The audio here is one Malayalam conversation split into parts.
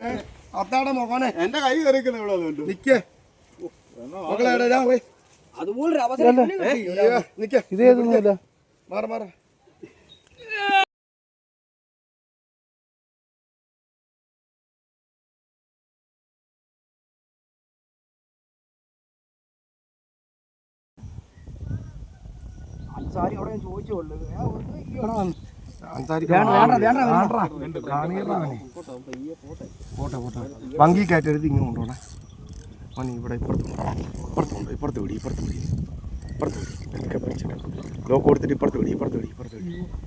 അത്താടെ മോനെ എന്റെ കൈ കറിക്കുന്ന ഇവിടെ നിക്കേ മക്കളെ അതുപോലൊരു അവസരം നിക്കേ ഇതേതൊന്നുമില്ല. മാറ മാറ അൻസാരി അവിടെ ചോദിച്ചോളൂ പോട്ടെ വങ്കി കയറ്റരുത് ഇങ്ങനെ കൊണ്ടുപോണേ മോനെ ഇവിടെ ഇപ്പുറത്ത് വിടി ലോക്ക് കൊടുത്തിട്ട് ഇപ്പുറത്ത് വിടി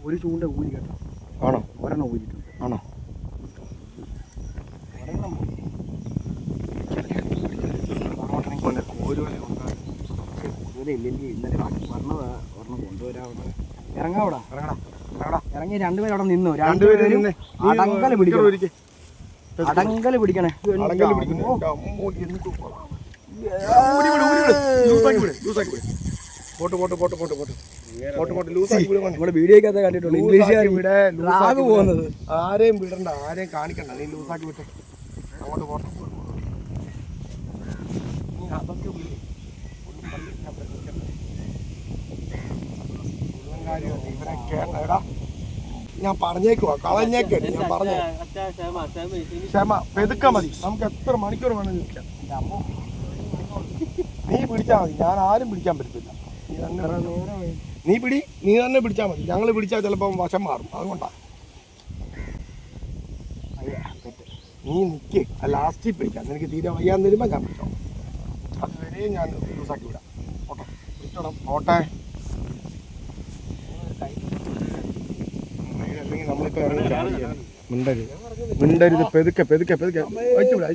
ഒരു ചൂണ്ട ഊരി കേട്ടോ. ആണോ ഒരെണ്ണം ഊരിട്ടുണ്ട്. ആണോ ഇല്ലെങ്കിൽ ഇന്നലെ പറഞ്ഞതാ ഒരെണ്ണം കൊണ്ടുവരാവുന്നത്. ഇറങ്ങാവിടാ ഇറങ്ങി രണ്ടുപേരും അവിടെ നിന്നു. രണ്ടുപേരും അടങ്കല് പിടിക്കണേ. നമ്മുടെ വീഡിയോക്കകത്ത് കണ്ടിട്ടുണ്ട് ഇംഗ്ലീഷുകാർ ഇവിടെ ലൂസാക്കി പോകുന്നത്. ആരെയും വിടണ്ട, ആരെയും കാണിക്കണ്ട, നീ ലൂസാക്കി വിട്ടെ. അങ്ങോട്ട് പോട്ടെ. ഞാൻ പറഞ്ഞേക്കുവാ, കളഞ്ഞേക്കേ. ഞാൻ പറഞ്ഞു ക്ഷമ പെതുക്ക മതി. നമുക്ക് എത്ര മണിക്കൂർ വേണം നിൽക്കാം. നീ പിടിച്ചാൽ മതി, ഞാൻ ആരും പിടിക്കാൻ പറ്റത്തില്ല. നീ തന്നെ പിടിച്ചാൽ മതി. ഞങ്ങൾ പിടിച്ചാൽ ചിലപ്പോൾ വശം മാറും. അതുകൊണ്ടാ നീ നിൽക്ക്. ലാസ്റ്റിൽ പിടിക്കാം. നിനക്ക് തീരെ വയ്യാന്ന് തരുമ്പോൾ ഞാൻ പിടിച്ചോ. അതുവരെ ഞാൻ ലൂസാക്കി വിടാം. ഓട്ടെ പിടിച്ചോണം. ഓട്ടെ അല്ലെങ്കിൽ നമ്മളിപ്പോൾ മിണ്ടരുത്. പെതുക്കെ അയച്ചു വിടാ.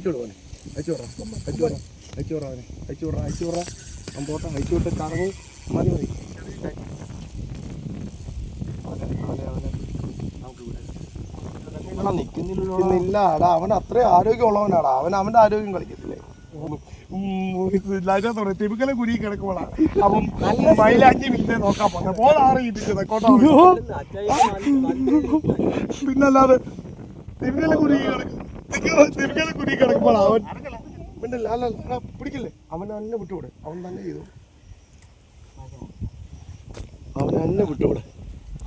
അവൻ പോട്ടെ. അയച്ചു വിട്ട് കറങ്ങി മതി. നിൽക്കുന്നില്ല. അവൻ അത്രയും ആരോഗ്യമുള്ളവനാടാ. അവൻ്റെ ആരോഗ്യം കളിക്കത്തില്ലേ. തിരുക്കലെ കുരി കിടക്കുമ്പോഴാണ് അപ്പം മൈലാഞ്ചി വീട്ടിൽ നോക്കാൻ പോകുന്നത്. പോലാറിയിപ്പിച്ചത് കോട്ടോ. പിന്നല്ലാതെ തിരുക്കലെ കുരി കിടക്കുമ്പോൾ അവൻ മിണ്ടല്ല. അല്ല പിടിക്കില്ലേ. അവൻ തന്നെ വിട്ടുകൂടെ. അവൻ തന്നെ ചെയ്തു.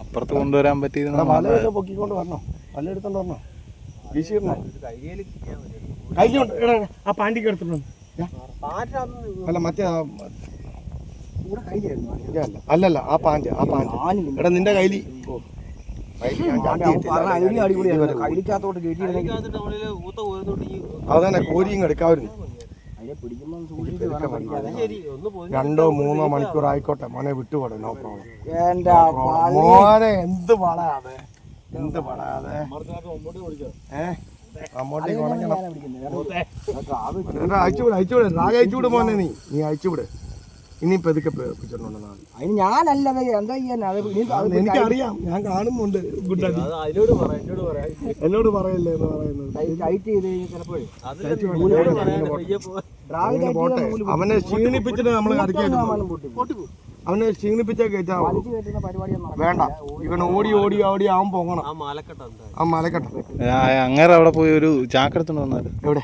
അപ്പുറത്ത് കൊണ്ടുവരാൻ പറ്റിയത് വലയൊക്കെ പൊക്കിക്കൊണ്ട് വരണോ? വല എടുത്തോണ്ട് വരണോ? വീശിടണോ? കൈകൊണ്ട് ആ പാൻറ്റിക്ക് എടുത്തിട്ടുണ്ട്. അല്ല മറ്റേ അല്ലല്ല ആ പാൻറ് എടാ നിന്റെ കയ്യിൽ അതന്നെ കോരിയും എടുക്കാവുന്നു. 2 or 3 മണിക്കൂർ ആയിക്കോട്ടെ മോനെ, വിട്ടുപോടെ. നോ പ്രോബ്ലം മോനെ. എന്ത് പടാതെ അങ്ങോട്ടേക്ക് ഉണങ്ങണം. അയച്ചുവിട് രാഗ അയച്ചുവിട് മോനെ. നീ അയച്ചുവിട്. ഇനി പെതുക്കെ പിടിച്ചോണ്ടെന്നാണ്. അതിന് ഞാനല്ലത് എന്താ ചെയ്യാൻ. എനിക്കറിയാം, ഞാൻ കാണുന്നുണ്ട്. ഗുഡായി എന്നോട് പറയല്ലേ എന്ന് പറയുന്നത്. അവനെ ക്ഷീണിപ്പിച്ചിട്ട് നമ്മൾ അവനെ ക്ഷീണിപ്പിച്ചാൽ കയറ്റാ വേണ്ട. ഇവൻ ഓടി അവൻ പോകണം. ആ മലക്കെട്ട അങ്ങനെ അവിടെ പോയി ഒരു ചാക്കെടുത്തോണ്ട് വന്നാല്. എവിടെ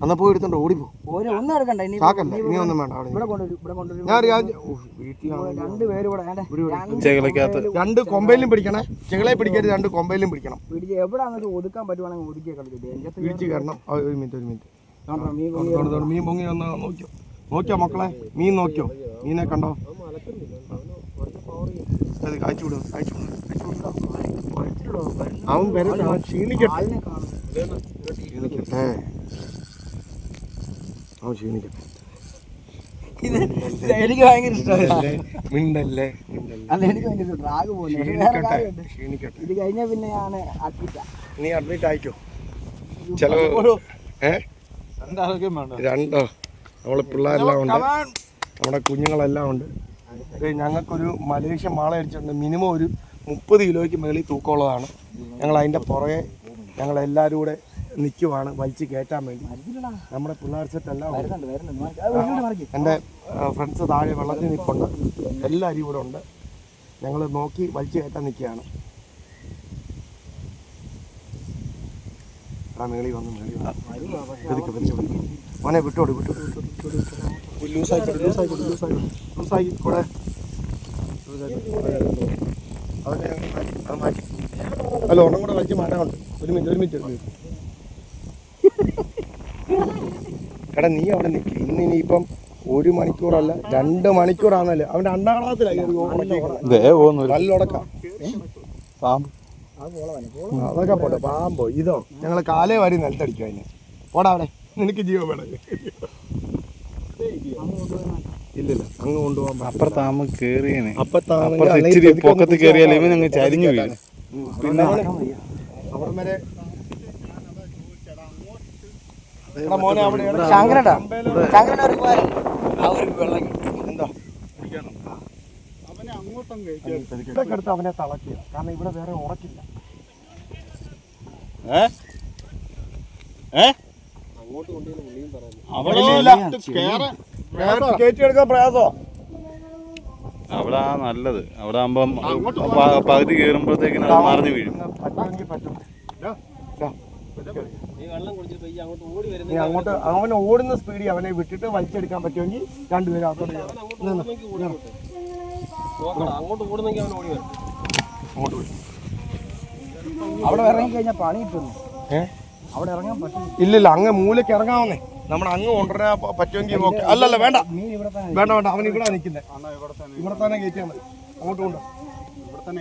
എന്നാ പോയി എടുത്തോണ്ട് ഓടിപ്പോ. ചാക്കല്ല ഇനി ഒന്നും വേണ്ട. ചെകളക്കകത്ത് 2 കൊമ്പയിലും പിടിക്കണേ. ചെകളെ പിടിക്കരുത്, 2 കൊമ്പയിലും പിടിക്കണം. ഒതുക്കാൻ പറ്റുവാണെങ്കിൽ പിടിച്ച് കയറണം. ഒരു മിനിറ്റ് മീൻ പൊങ്ങി ഒന്ന് നോക്കിയോ മക്കളെ. മീൻ നോക്കിയോ? മീനെ കണ്ടോ? അത് അയച്ചു വിടും. അവൻ വരട്ടെ. അവൻ ക്ഷീണിക്കട്ടെ. എനിക്ക് ഭയങ്കര ഇഷ്ടമാണ്. മിണ്ടല്ലേ. അല്ല എനിക്ക് ഭയങ്കര ഡ്രാഗ് പോലെ. ഇത് കഴിഞ്ഞാൽ പിന്നെ ഞാൻ നീ അഡ്മിറ്റ് ആയിക്കോ. ചിലവ് 2 നമ്മളെ പിള്ളേരെല്ലാം ഉണ്ട്, നമ്മുടെ കുഞ്ഞുങ്ങളെല്ലാം ഉണ്ട്. ഞങ്ങൾക്കൊരു മലേഷ്യൻ മാള അടിച്ചിട്ടുണ്ട്. മിനിമം ഒരു 30 കിലോയ്ക്ക് മേളിൽ തൂക്കമുള്ളതാണ്. ഞങ്ങൾ അതിൻ്റെ പുറകെ ഞങ്ങളെല്ലാവരും കൂടെ നിൽക്കുവാണ് വലിച്ച് കയറ്റാൻ വേണ്ടി. നമ്മുടെ പിള്ളേർ സെറ്റ് എല്ലാം എൻ്റെ ഫ്രണ്ട്സ് താഴെ വെള്ളത്തിൽ നിൽപ്പുണ്ട്. എല്ലാവരും ഇവിടെ ഉണ്ട്. ഞങ്ങൾ നോക്കി വലിച്ച് കയറ്റാൻ നിൽക്കുകയാണ്. മേളി വന്ന് മോനെ വിട്ടോട് ലൂസാക്കി കൂടെ അത് മാറ്റി. അല്ല ഒരെണ്ണം കൂടെ വലിച്ച് മാറ്റാനുണ്ട്. ഒരു മിനിറ്റ് എടാ നീ അവിടെ നിൽക്കുക. ഇനിയിപ്പം 1 മണിക്കൂറല്ല 2 മണിക്കൂറാണല്ലേ. അവൻ്റെ അണ്ടാളത്തിലായി നല്ലുടക്കാം. അതൊക്കെ പോട്ടെ. പാമ്പോ ഇതോ ഞങ്ങൾ കാലേ വാരി നിലത്തടിക്കും അതിന്. പോടാ അവിടെ. നിനക്ക് ജീവൻ വേണം. ഇല്ലില്ല അങ്ങ് കൊണ്ടുപോകാൻ അപ്പുറത്താകുമ്പോ കേറിയേനെ. ഇച്ചിരി പൊക്കത്ത് കയറിയാൽ ഇവൻ അങ്ങ് ചരിഞ്ഞു വീഴും. പിന്നെ അവിടെ വരെ മോനെ അവിടെ എന്താ അവനെ തളക്കുക. കാരണം ഇവിടെ വേറെ ഉറക്കില്ല. കയറ്റിയെടുക്കാൻ പ്രയാസോ. അവിടെ നല്ലത്. അവിടെ ആകുമ്പം പകുതി കയറുമ്പോഴത്തേക്കിന് അത് മറിഞ്ഞു വീഴും. നീ അങ്ങോട്ട് അവൻ ഓടുന്ന സ്പീഡിൽ അവനെ വിട്ടിട്ട് വലിച്ചെടുക്കാൻ പറ്റുമെങ്കിൽ രണ്ടുപേരും അങ്ങോട്ട് അവിടെ ഇറങ്ങി കഴിഞ്ഞാൽ പണി കിട്ടുന്നു. അവിടെ ഇറങ്ങാൻ പറ്റും. ഇല്ലില്ല അങ്ങ് മൂലക്ക് ഇറങ്ങാവുന്നേ. നമ്മൾ അങ്ങ് കൊണ്ടുവരാൻ പറ്റുമെങ്കിൽ ഓക്കെ. അല്ലല്ല വേണ്ട വേണ്ട അവൻ ഇവിടെ നിൽക്കുന്നത്. ഇവിടെ തന്നെ കയറ്റിയാൽ മതി. അങ്ങോട്ട് കൊണ്ടു ഇവിടെ തന്നെ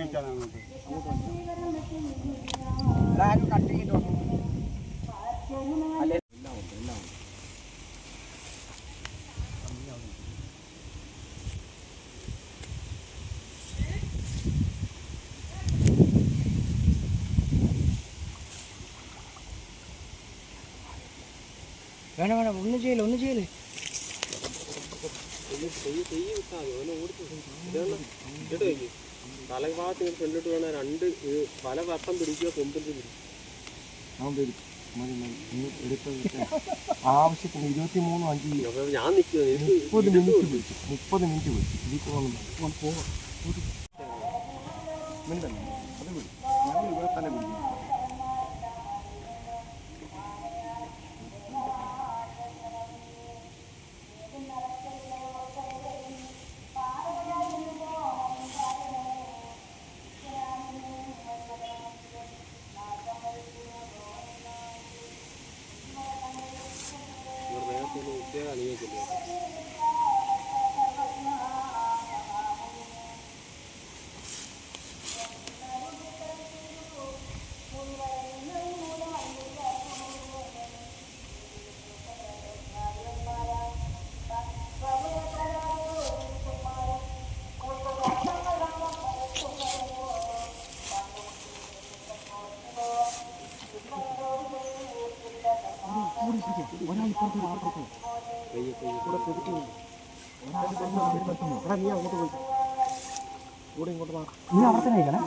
വേണം ഒന്നും ചെയ്യല്ലേ. തലഭാഗത്ത് ഫ്രണ്ടിട്ട് വേണം 2 പല വർഷം പിടിക്കുക. കൊമ്പിൽ ആവശ്യത്തിന് 23:05 ഞാൻ നിൽക്കുക. 30 മിനിറ്റ് പോയി. ഇതിൽ പോകാൻ മിണ്ടല്ലേ. അത് വിടും. ഞങ്ങൾ ഇവിടെ തന്നെ പിടിക്കും. നീ അവിടെ തന്നെ കഴിക്കണം.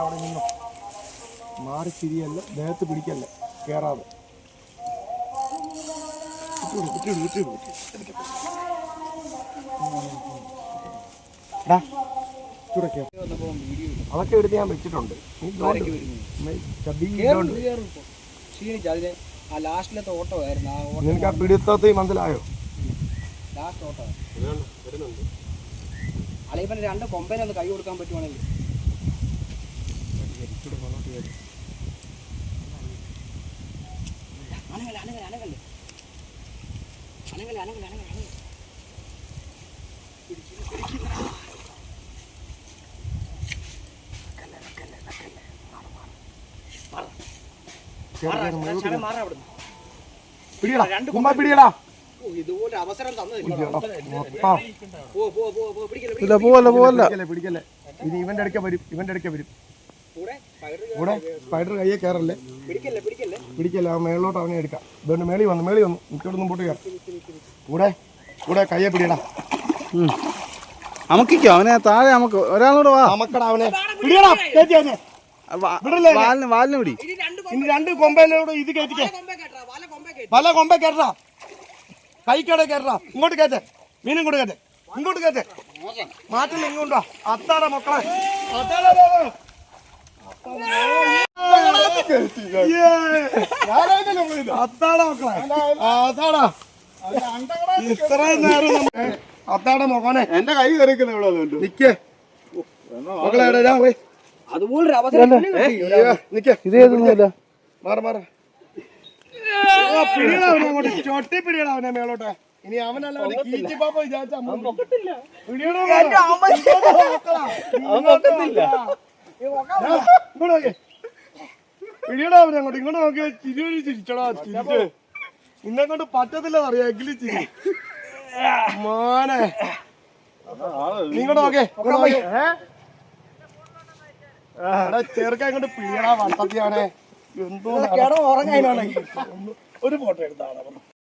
അവിടെ നിന്നോ. മാറി തിരിയല്ല, ദേഹത്ത് പിടിക്കല്ല, കേറാതെ. അതൊക്കെ എടുത്ത് ഞാൻ വെച്ചിട്ടുണ്ട്. ലാസ്റ്റിലത്തെ ഓട്ടമായിരുന്നു. നിനക്ക് ആ പിടുത്തത്തിൽ മനസ്സിലായോ? ലാസ്റ്റ് ഓട്ടം അലയിപ്പൻ 2 കൊമ്പേനൊന്ന് കൈ കൊടുക്കാൻ പറ്റുവാണെങ്കിൽ. പിടിയടാ. ഇതുപോലെ അവസരം പിടിക്കല്ലേ. ഇത് ഇവന്റെ അടുക്ക വരും. കൂടെ സ്പൈഡർ കയ്യെ കയറല്ലേ. പിടിക്കല്ലേ. ആ മേളിലോട്ട് അവനെ എടുക്കാം. ഇതുകൊണ്ട് മേളി വന്നു എനിക്കോട് മുമ്പോട്ട് കയറാം. കൂടെ കയ്യെ പിടിയടാ. നമുക്കിക്കോ അവനെ താഴെ. നമുക്ക് ഒരാളോട് വാ. നമുക്കടാ അവനെ പിടിയടാ. വാലിന് പിടി. ഇനി 2 കൊമ്പയിലൂടെ ഇത് കയറ്റിക്കേ. പല കൊമ്പ കയറ്റാ. കൈക്കട കയറ്റാ. ഇങ്ങോട്ട് കയറ്റേ. മീനും കൂടെ കയറ്റേ. ഇങ്ങോട്ട് കയറ്റേ. മാറ്റില്ല ഇങ്ങോട്ടാ. അത്താടെ മക്കളെ. അത്താടാ മക്കളെ, അത്താടാ. ഇത്രയും നേരം അത്താടെ മോനെ എന്റെ കൈ കറിക്കുന്ന ഇവിടെ വന്നിട്ട് നിക്കേ മക്കളെ എടാ പോയി അതുപോലൊരു അവസരം നിക്കേ. ഇതേതൊന്നുമില്ല. മാറ മാറ പിടിയടാ അവനെ അങ്ങോട്ട്, ചൊട്ടി പിടിയടാ അവനെ മേളോട്ടെ. ഇനി അവനല്ല കീച്ചി പാപ്പ വിചാരിച്ചാ പിടിയടാ അവനെ അങ്ങോട്ട്. ഇങ്ങോട്ട് നോക്കിയാ ചിരി ചിരിച്ചടാ, ചിരിച്ച് ഇന്നെ കൊണ്ട് പറ്റത്തില്ല അറിയാം. എങ്കിലും ചിരി മോനെ. ഇങ്ങോട്ട് നോക്കേ, ചെറുക്കാൻ ഇങ്ങോട്ട് പിടിയടാ വട്ടത്തിയാണേ. എന്തോ ഉറങ്ങാനാണ് ഒരു ഫോട്ടോ എടുത്താണ്.